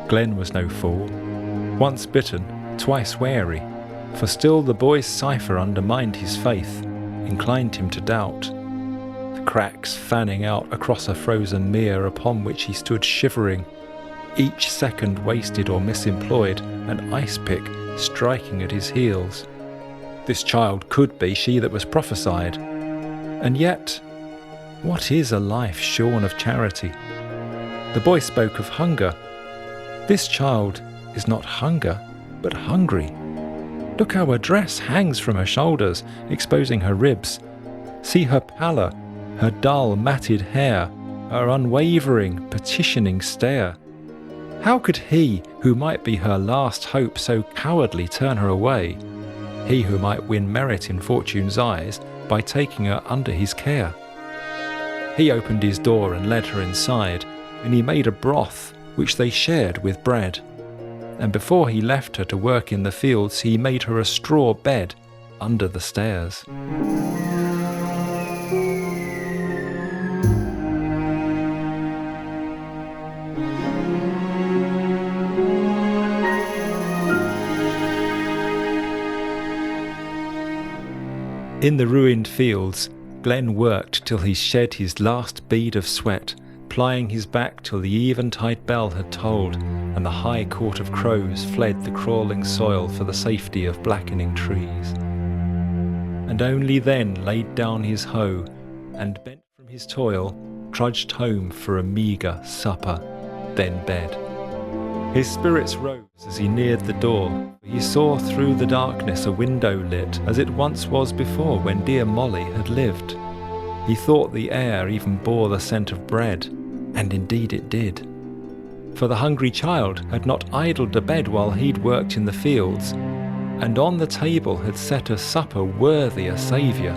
Glen was no fool. Once bitten, twice wary, for still the boy's cipher undermined his faith, inclined him to doubt. The cracks fanning out across a frozen mere upon which he stood shivering, each second wasted or misemployed, an ice pick striking at his heels. This child could be she that was prophesied. And yet, what is a life shorn of charity? The boy spoke of hunger. This child is not hunger, but hungry. Look how her dress hangs from her shoulders, exposing her ribs. See her pallor, her dull, matted hair, her unwavering, petitioning stare. How could he, who might be her last hope, so cowardly turn her away? He who might win merit in fortune's eyes by taking her under his care. He opened his door and led her inside, and he made a broth which they shared with bread. And before he left her to work in the fields, he made her a straw bed under the stairs. In the ruined fields, Glen worked till he shed his last bead of sweat, plying his back till the eventide bell had tolled, and the high court of crows fled the crawling soil for the safety of blackening trees. And only then laid down his hoe, and bent from his toil, trudged home for a meagre supper, then bed. His spirits rose as he neared the door. He saw through the darkness a window lit, as it once was before when dear Molly had lived. He thought the air even bore the scent of bread, and indeed it did. For the hungry child had not idled abed while he'd worked in the fields, and on the table had set a supper worthy a saviour.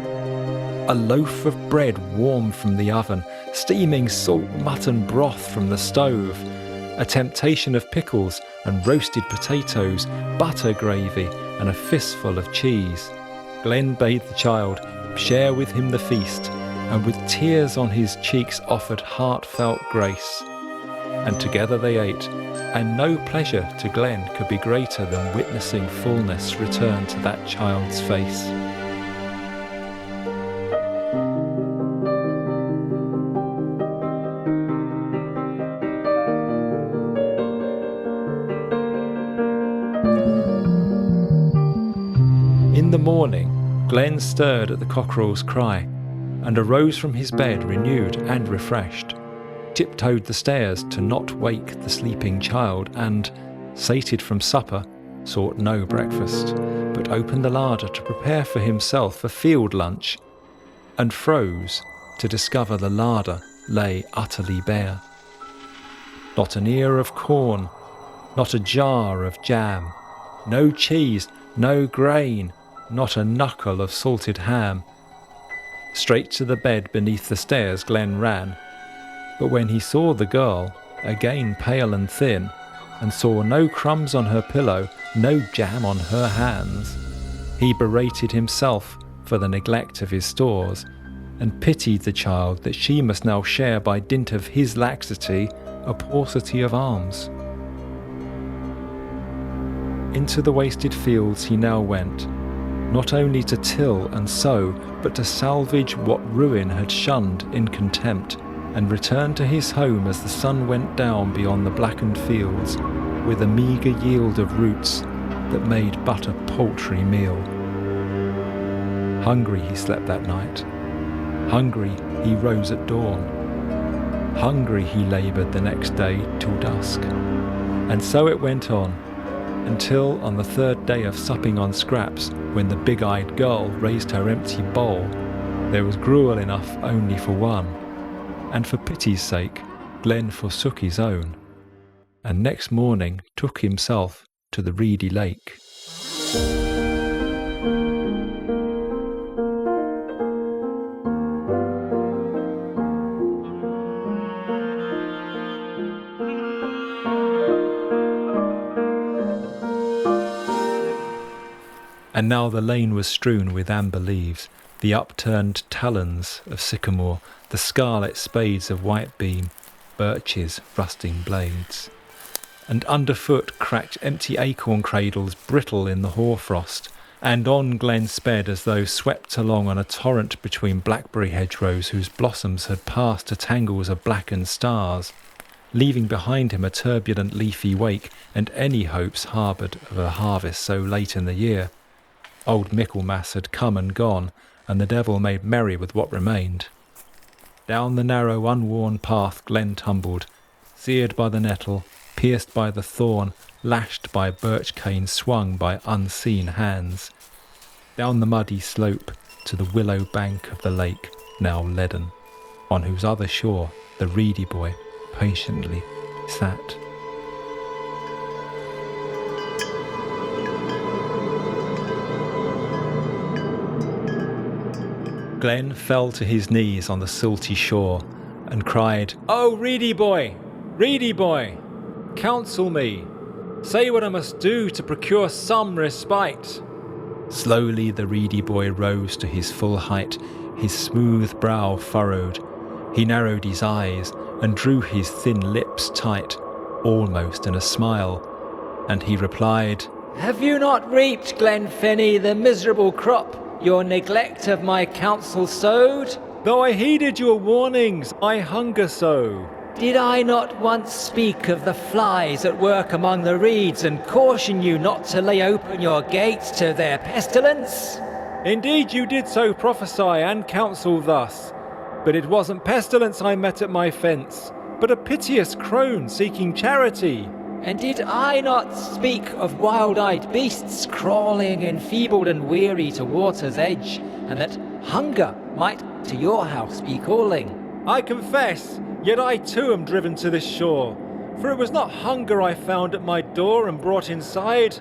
A loaf of bread warm from the oven, steaming salt mutton broth from the stove, a temptation of pickles and roasted potatoes, butter gravy and a fistful of cheese. Glen bade the child share with him the feast, and with tears on his cheeks offered heartfelt grace. And together they ate, and no pleasure to Glen could be greater than witnessing fullness return to that child's face. In the morning, Glen stirred at the cockerel's cry, and arose from his bed renewed and refreshed, tiptoed the stairs to not wake the sleeping child, and, sated from supper, sought no breakfast, but opened the larder to prepare for himself a field lunch, and froze to discover the larder lay utterly bare. Not an ear of corn, not a jar of jam, no cheese, no grain, not a knuckle of salted ham. Straight to the bed beneath the stairs Glen ran, but when he saw the girl, again pale and thin, and saw no crumbs on her pillow, no jam on her hands, he berated himself for the neglect of his stores, and pitied the child that she must now share by dint of his laxity a paucity of alms. Into the wasted fields he now went, not only to till and sow, but to salvage what ruin had shunned in contempt, and return to his home as the sun went down beyond the blackened fields, with a meagre yield of roots that made but a paltry meal. Hungry he slept that night, hungry he rose at dawn, hungry he laboured the next day till dusk, and so it went on, until on the third day of supping on scraps, when the big-eyed girl raised her empty bowl, there was gruel enough only for one, and for pity's sake Glen forsook his own, and next morning took himself to the reedy lake. And now the lane was strewn with amber leaves, the upturned talons of sycamore, the scarlet spades of whitebeam, birches rusting blades. and underfoot cracked empty acorn cradles brittle in the hoarfrost, and on Glen sped as though swept along on a torrent between blackberry hedgerows whose blossoms had passed to tangles of blackened stars, leaving behind him a turbulent leafy wake and any hopes harboured of a harvest so late in the year. Old Michaelmas had come and gone, and the devil made merry with what remained. Down the narrow unworn path Glen tumbled, seared by the nettle, pierced by the thorn, lashed by birch cane swung by unseen hands. Down the muddy slope to the willow bank of the lake, now leaden, on whose other shore the Reedy Boy patiently sat. Glen fell to his knees on the silty shore and cried, "Oh, Reedy Boy! Reedy Boy! Counsel me! Say what I must do to procure some respite." Slowly the Reedy Boy rose to his full height, his smooth brow furrowed. He narrowed his eyes and drew his thin lips tight, almost in a smile, and he replied, "Have you not reaped, Glen Fenny, the miserable crop your neglect of my counsel sowed? Though I heeded your warnings, I hunger so. Did I not once speak of the flies at work among the reeds and caution you not to lay open your gates to their pestilence?" Indeed you did so prophesy and counsel thus, but it wasn't pestilence I met at my fence, but a piteous crone seeking charity. "And did I not speak of wild-eyed beasts crawling enfeebled and weary to water's edge, and that hunger might to your house be calling?" I confess, yet I too am driven to this shore, for it was not hunger I found at my door and brought inside,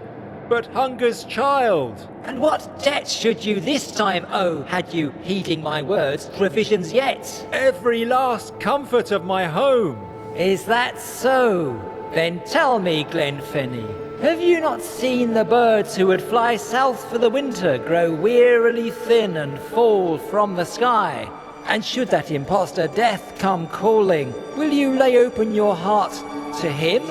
but hunger's child. "And what debt should you this time owe, had you, heeding my words, provisions yet?" Every last comfort of my home. "Is that so? Then tell me, Glen Fenny, have you not seen the birds who would fly south for the winter grow wearily thin and fall from the sky? And should that impostor Death come calling, will you lay open your heart to him?